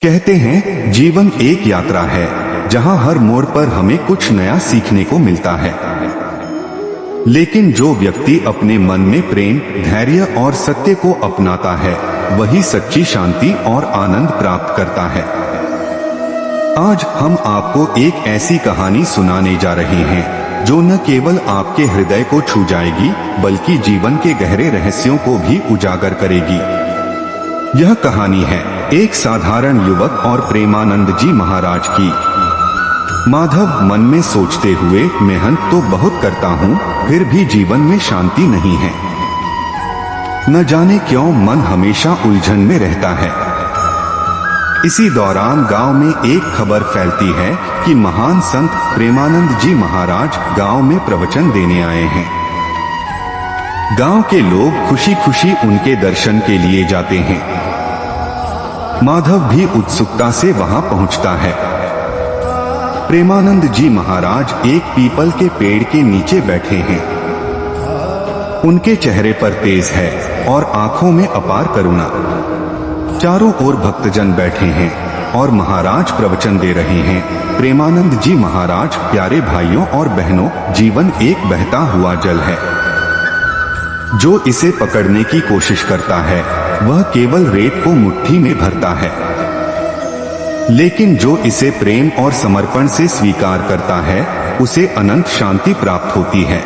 कहते हैं जीवन एक यात्रा है जहां हर मोड़ पर हमें कुछ नया सीखने को मिलता है। लेकिन जो व्यक्ति अपने मन में प्रेम, धैर्य और सत्य को अपनाता है वही सच्ची शांति और आनंद प्राप्त करता है। आज हम आपको एक ऐसी कहानी सुनाने जा रहे हैं जो न केवल आपके हृदय को छू जाएगी बल्कि जीवन के गहरे रहस्यों को भी उजागर करेगी। यह कहानी है एक साधारण युवक और प्रेमानंद जी महाराज की। माधव मन में सोचते हुए, मेहनत तो बहुत करता हूँ फिर भी जीवन में शांति नहीं है। न जाने क्यों मन हमेशा उलझन में रहता है। इसी दौरान गांव में एक खबर फैलती है कि महान संत प्रेमानंद जी महाराज गांव में प्रवचन देने आए हैं। गांव के लोग खुशी खुशी उनके दर्शन के लिए जाते हैं। माधव भी उत्सुकता से वहां पहुंचता है। प्रेमानंद जी महाराज एक पीपल के पेड़ के नीचे बैठे हैं। उनके चेहरे पर तेज है और आंखों में अपार करुणा। चारों ओर भक्तजन बैठे हैं और महाराज प्रवचन दे रहे हैं। प्रेमानंद जी महाराज, प्यारे भाइयों और बहनों, जीवन एक बहता हुआ जल है। जो इसे पकड़ने की कोशिश करता है वह केवल रेत को मुट्ठी में भरता है, लेकिन जो इसे प्रेम और समर्पण से स्वीकार करता है उसे अनंत शांति प्राप्त होती है।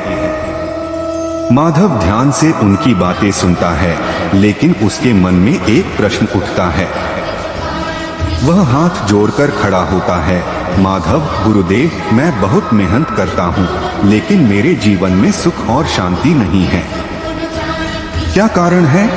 माधव ध्यान से उनकी बातें सुनता है, लेकिन उसके मन में एक प्रश्न उठता है। वह हाथ जोड़कर खड़ा होता है। माधव, गुरुदेव, मैं बहुत मेहनत करता हूँ लेकिन मेरे जीवन में सुख और शांति नहीं है। क्या कारण है?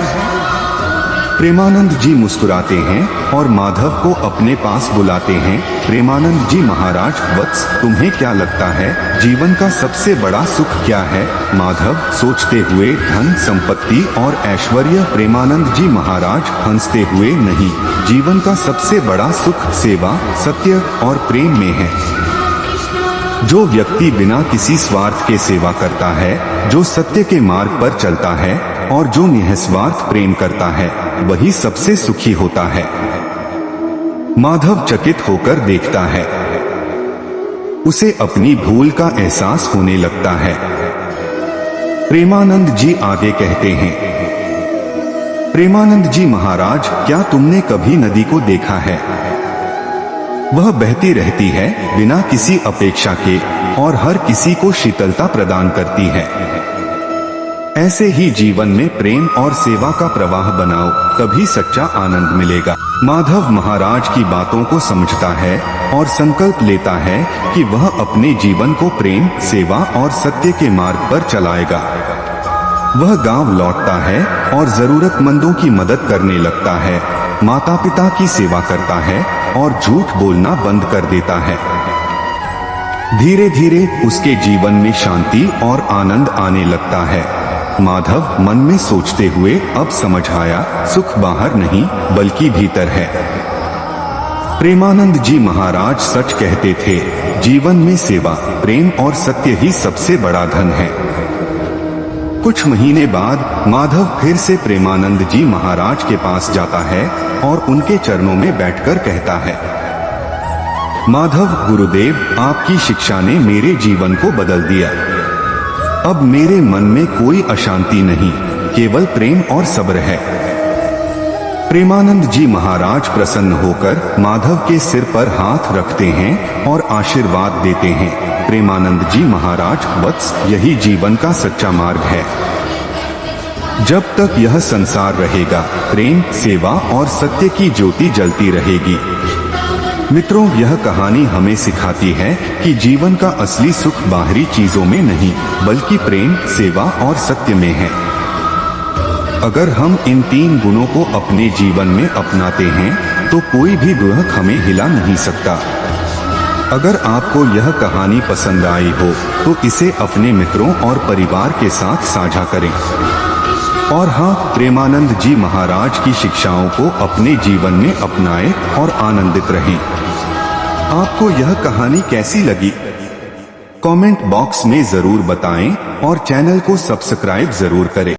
प्रेमानंद जी मुस्कुराते हैं और माधव को अपने पास बुलाते हैं। प्रेमानंद जी महाराज, वत्स, तुम्हें क्या लगता है जीवन का सबसे बड़ा सुख क्या है? माधव सोचते हुए, धन, संपत्ति और ऐश्वर्य। प्रेमानंद जी महाराज हंसते हुए, नहीं, जीवन का सबसे बड़ा सुख सेवा, सत्य और प्रेम में है। जो व्यक्ति बिना किसी स्वार्थ के सेवा करता है, जो सत्य के मार्ग पर चलता है और जो निस्वार्थ प्रेम करता है वही सबसे सुखी होता है। माधव चकित होकर देखता है। उसे अपनी भूल का एहसास होने लगता है। प्रेमानंद जी आगे कहते हैं, प्रेमानंद जी महाराज, क्या तुमने कभी नदी को देखा है? वह बहती रहती है बिना किसी अपेक्षा के और हर किसी को शीतलता प्रदान करती है। ऐसे ही जीवन में प्रेम और सेवा का प्रवाह बनाओ, तभी सच्चा आनंद मिलेगा। माधव महाराज की बातों को समझता है और संकल्प लेता है कि वह अपने जीवन को प्रेम, सेवा और सत्य के मार्ग पर चलाएगा। वह गांव लौटता है और जरूरतमंदों की मदद करने लगता है, माता पिता की सेवा करता है और झूठ बोलना बंद कर देता है। धीरे धीरे उसके जीवन में शांति और आनंद आने लगता है। माधव मन में सोचते हुए, अब समझ आया, सुख बाहर नहीं बल्कि भीतर है। प्रेमानंद जी महाराज सच कहते थे, जीवन में सेवा, प्रेम और सत्य ही सबसे बड़ा धन है। कुछ महीने बाद माधव फिर से प्रेमानंद जी महाराज के पास जाता है और उनके चरणों में बैठकर कहता है, माधव, गुरुदेव, आपकी शिक्षा ने मेरे जीवन को बदल दिया। अब मेरे मन में कोई अशांति नहीं, केवल प्रेम और सब्र है। प्रेमानंद जी महाराज प्रसन्न होकर माधव के सिर पर हाथ रखते हैं और आशीर्वाद देते हैं। प्रेमानंद जी महाराज, वत्स, यही जीवन का सच्चा मार्ग है। जब तक यह संसार रहेगा, प्रेम, सेवा और सत्य की ज्योति जलती रहेगी। मित्रों, यह कहानी हमें सिखाती है कि जीवन का असली सुख बाहरी चीजों में नहीं बल्कि प्रेम, सेवा और सत्य में है। अगर हम इन 3 गुणों को अपने जीवन में अपनाते हैं तो कोई भी ग्रह हमें हिला नहीं सकता। अगर आपको यह कहानी पसंद आई हो तो इसे अपने मित्रों और परिवार के साथ साझा करें। और हाँ, प्रेमानंद जी महाराज की शिक्षाओं को अपने जीवन में अपनाएं और आनंदित रहें। आपको यह कहानी कैसी लगी? कमेंट बॉक्स में जरूर बताएं और चैनल को सब्सक्राइब जरूर करें।